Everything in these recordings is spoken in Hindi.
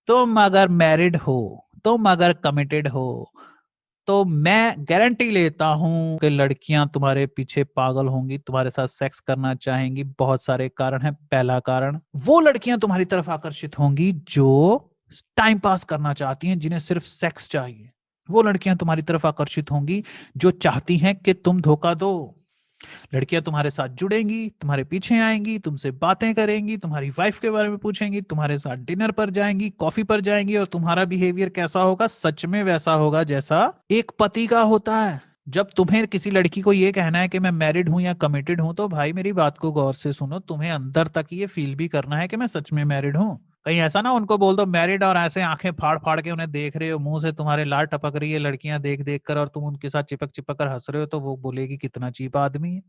तुम अगर मैरिड हो, तुम अगर कमिटेड हो, तो मैं गारंटी लेता हूं कि लड़कियां तुम्हारे पीछे पागल होंगी, तुम्हारे साथ सेक्स करना चाहेंगी। बहुत सारे कारण हैं। पहला कारण, वो लड़कियां तुम्हारी तरफ आकर्षित होंगी जो टाइम पास करना चाहती हैं, जिन्हें सिर्फ सेक्स चाहिए। वो लड़कियां तुम्हारी तरफ आकर्षित होंगी जो चाहती हैं कि तुम धोखा दो। लड़कियां तुम्हारे साथ जुड़ेंगी, तुम्हारे पीछे आएंगी, तुमसे बातें करेंगी, तुम्हारी वाइफ के बारे में पूछेंगी, तुम्हारे साथ डिनर पर जाएंगी, कॉफी पर जाएंगी, और तुम्हारा बिहेवियर कैसा होगा? सच में वैसा होगा जैसा एक पति का होता है। जब तुम्हें किसी लड़की को ये कहना है कि मैं मैरिड हूं या कमिटेड हूं, तो भाई मेरी बात को गौर से सुनो। तुम्हें अंदर तक ये फील भी करना है कि मैं सच में मैरिड हूं। कहीं ऐसा ना उनको बोल दो मैरिड, और ऐसे आंखें फाड़ फाड़ के उन्हें देख रहे हो, मुंह से तुम्हारे लार टपक रही है लड़कियां देख देख कर, और तुम उनके साथ चिपक चिपक कर हंस रहे हो, तो वो बोलेगी कितना चीप आदमी है।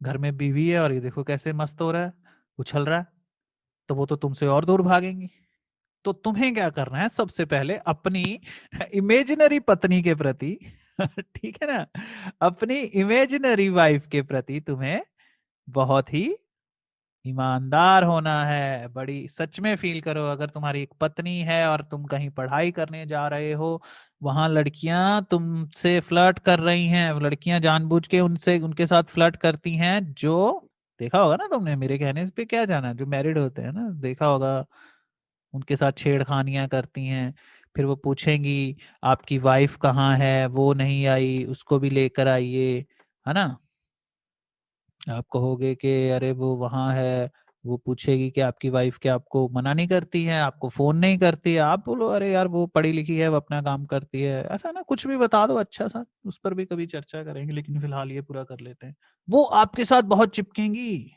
घर में बीवी है और ये देखो कैसे मस्त हो रहा है, उछल रहा है। तो वो तो तुमसे और दूर भागेंगी। तो तुम्हें क्या करना है? सबसे पहले अपनी इमेजिनरी पत्नी के प्रति ठीक है ना, अपनी इमेजिनरी वाइफ के प्रति तुम्हें बहुत ही ईमानदार होना है। बड़ी सच में फील करो, अगर तुम्हारी एक पत्नी है और तुम कहीं पढ़ाई करने जा रहे हो, वहां लड़कियां तुमसे फ्लर्ट कर रही हैं, लड़कियां जानबूझ के उनसे उनके साथ फ्लर्ट करती हैं, जो देखा होगा ना तुमने, मेरे कहने पे क्या जाना, जो मैरिड होते हैं ना, देखा होगा, उनके साथ छेड़खानियां करती हैं। फिर वो पूछेंगी आपकी वाइफ कहाँ है, वो नहीं आई, उसको भी लेकर आइए, है ना। आप कहोगे कि अरे वो वहां है, वो पूछेगी कि आपकी वाइफ क्या आपको मना नहीं करती है, आपको फोन नहीं करती है। आप बोलो अरे यार वो पढ़ी लिखी है, वो अपना काम करती है, ऐसा ना कुछ भी बता दो अच्छा सा। उस पर भी कभी चर्चा करेंगे, लेकिन फिलहाल ये पूरा कर लेते हैं। वो आपके साथ बहुत चिपकेंगी।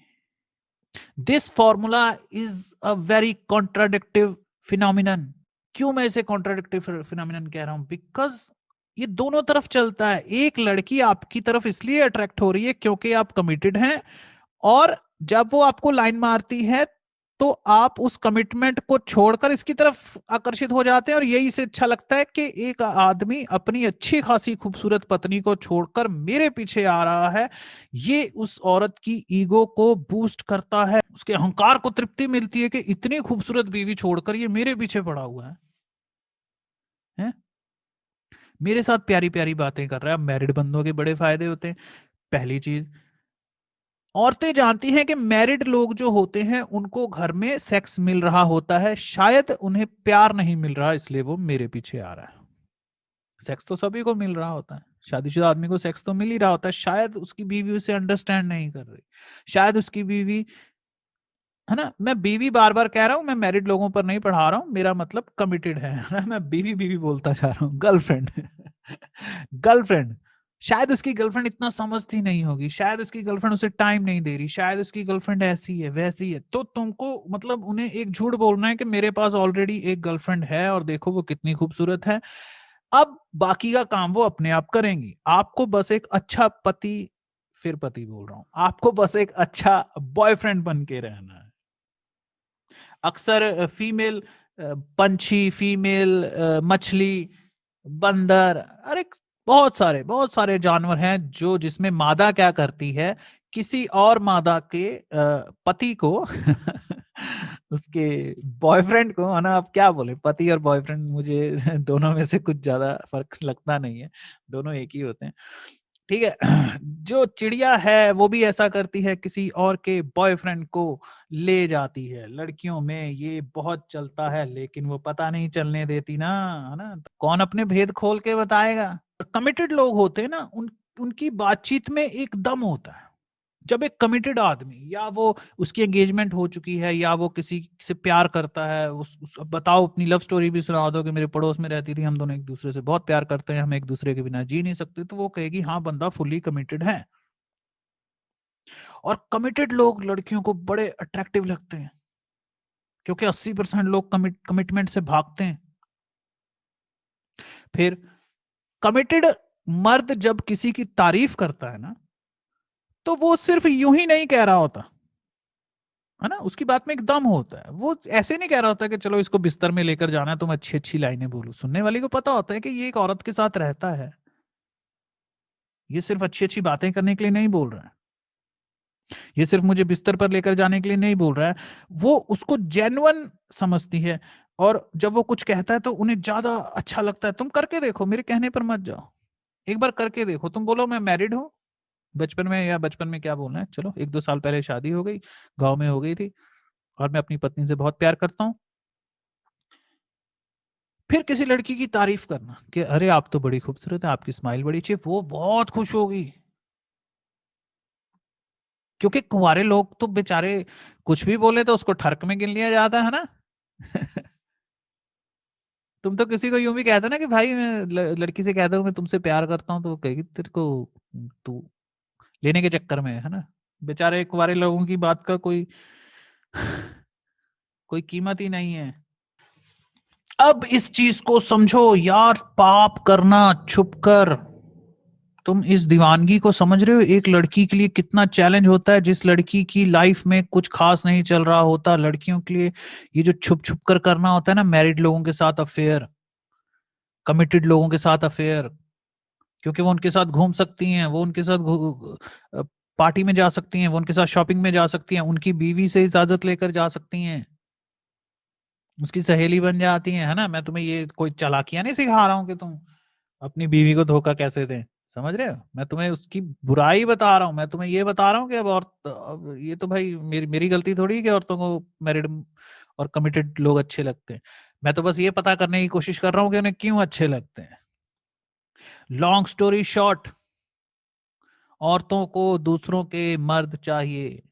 This formula is a very contradictive phenomenon. क्यों मैं इसे कॉन्ट्राडिक्टिव फिनोमिनन कह रहा हूं? बिकॉज ये दोनों तरफ चलता है। एक लड़की आपकी तरफ इसलिए अट्रैक्ट हो रही है क्योंकि आप कमिटेड हैं, और जब वो आपको लाइन मारती है तो आप उस कमिटमेंट को छोड़कर इसकी तरफ आकर्षित हो जाते हैं। और यही से अच्छा लगता है कि एक आदमी अपनी अच्छी खासी खूबसूरत पत्नी को छोड़कर मेरे पीछे आ रहा है। ये उस औरत की ईगो को बूस्ट करता है, उसके अहंकार को तृप्ति मिलती है कि इतनी खूबसूरत बीवी छोड़कर ये मेरे पीछे पड़ा हुआ है? मेरे साथ प्यारी प्यारी बातें कर रहा है। मैरिड बंदों के बड़े फायदे होते हैं। पहली चीज, औरतें जानती हैं कि मैरिड लोग जो होते हैं उनको घर में सेक्स मिल रहा होता है, शायद उन्हें प्यार नहीं मिल रहा, इसलिए वो मेरे पीछे आ रहा है। सेक्स तो सभी को मिल रहा होता है, शादीशुदा आदमी को सेक्स तो मिल ही रहा होता है, शायद उसकी बीवी उसे अंडरस्टैंड नहीं कर रही, शायद उसकी बीवी, है ना। मैं बीवी बार बार कह रहा हूं, मैं मैरिड लोगों पर नहीं पढ़ा रहा हूं, मेरा मतलब कमिटेड है ना। मैं बीवी बीवी बोलता जा रहा हूँ, गर्लफ्रेंड गर्लफ्रेंड। शायद उसकी गर्लफ्रेंड इतना समझती नहीं होगी, शायद उसकी गर्लफ्रेंड उसे टाइम नहीं दे रही, शायद उसकी गर्लफ्रेंड ऐसी है वैसी है। तो तुमको मतलब उन्हें एक झूठ बोलना है कि मेरे पास ऑलरेडी एक गर्लफ्रेंड है और देखो वो कितनी खूबसूरत है। अब बाकी का काम वो अपने आप करेंगी। आपको बस एक अच्छा पति, फिर पति बोल रहा हूं, आपको बस एक अच्छा बॉयफ्रेंड बन के रहना है। अक्सर फीमेल पंछी, फीमेल मछली, बंदर, अरे बहुत सारे जानवर हैं जो जिसमें मादा क्या करती है, किसी और मादा के पति को उसके बॉयफ्रेंड को, है ना। आप क्या बोले, पति और बॉयफ्रेंड, मुझे दोनों में से कुछ ज्यादा फर्क लगता नहीं है, दोनों एक ही होते हैं। ठीक है। जो चिड़िया है वो भी ऐसा करती है, किसी और के बॉयफ्रेंड को ले जाती है। लड़कियों में ये बहुत चलता है, लेकिन वो पता नहीं चलने देती ना, है ना। कौन अपने भेद खोल के बताएगा? कमिटेड लोग होते हैं ना, उनकी बातचीत में एक दम होता है। जब एक कमिटेड आदमी, या वो उसकी एंगेजमेंट हो चुकी है, या वो किसी से प्यार करता है, बताओ अपनी लव स्टोरी भी सुना दो कि मेरे पड़ोस में रहती थी, हम दोनों एक दूसरे से बहुत प्यार करते हैं, हम एक दूसरे के बिना जी नहीं सकते, तो वो कहेगी हाँ बंदा फुल्ली कमिटेड है। और कमिटेड लोग लड़कियों को बड़े अट्रैक्टिव लगते हैं, क्योंकि 80% लोग कमिटमेंट से भागते हैं। फिर कमिटेड मर्द जब किसी की तारीफ करता है ना, तो वो सिर्फ यूं ही नहीं कह रहा होता, है ना। उसकी बात में एकदम होता है। वो ऐसे नहीं कह रहा होता कि चलो इसको बिस्तर में लेकर जाना है, तुम अच्छी अच्छी लाइनें बोलो। सुनने वाले को पता होता है कि ये एक औरत के साथ रहता है, ये सिर्फ अच्छी अच्छी बातें करने के लिए नहीं बोल रहा है, ये सिर्फ मुझे बिस्तर पर लेकर जाने के लिए नहीं बोल रहा है। वो उसको जेन्युइन समझती है। और जब वो कुछ कहता है तो उन्हें ज्यादा अच्छा लगता है। तुम करके देखो, मेरे कहने पर मत जाओ, एक बार करके देखो। तुम बोलो मैं मैरिड हूँ, बचपन में, या बचपन में क्या बोलना है, चलो 1-2 साल पहले शादी हो गई, गांव में हो गई थी, और मैं अपनी पत्नी से बहुत प्यार करता हूँ। फिर किसी लड़की की तारीफ करना कि अरे आप तो बड़ी खूबसूरत है, आपकी स्माइल बड़ी अच्छी है, वो बहुत खुश होगी। क्योंकि कुंवारे लोग तो बेचारे कुछ भी बोले तो उसको ठरक में गिन लिया जाता है ना। तुम तो किसी को यूं भी कहते ना कि भाई मैं लड़की से कहता हूँ मैं तुमसे प्यार करता हूँ, तो वो कहेगी तेरे को, तू लेने के चक्कर में है ना। बेचारे कुंवारे लोगों की बात का कोई कोई कीमत ही नहीं है। अब इस चीज को समझो यार, पाप करना छुपकर, तुम इस दीवानगी को समझ रहे हो, एक लड़की के लिए कितना चैलेंज होता है, जिस लड़की की लाइफ में कुछ खास नहीं चल रहा होता, लड़कियों के लिए ये जो छुप छुप कर करना होता है ना, मैरिड लोगों के साथ अफेयर, कमिटेड लोगों के साथ अफेयर, क्योंकि वो उनके साथ घूम सकती हैं, वो उनके साथ पार्टी में जा सकती हैं, वो उनके साथ शॉपिंग में जा सकती हैं, उनकी बीवी से इजाजत लेकर जा सकती हैं, उसकी सहेली बन जाती हैं, है ना। मैं तुम्हें ये कोई चालाकियां नहीं सिखा रहा हूं कि तुम अपनी बीवी को धोखा कैसे दें, समझ रहे हो, मैं तुम्हें उसकी बुराई बता रहा हूँ। मैं तुम्हें ये बता रहा हूँ कि अब ये तो भाई मेरी मेरी गलती थोड़ी है कि औरतों को मैरिड और कमिटेड लोग अच्छे लगते हैं। मैं तो बस ये पता करने की कोशिश कर रहा हूँ कि उन्हें क्यों अच्छे लगते हैं। लॉन्ग स्टोरी शॉर्ट, औरतों को दूसरों के मर्द चाहिए,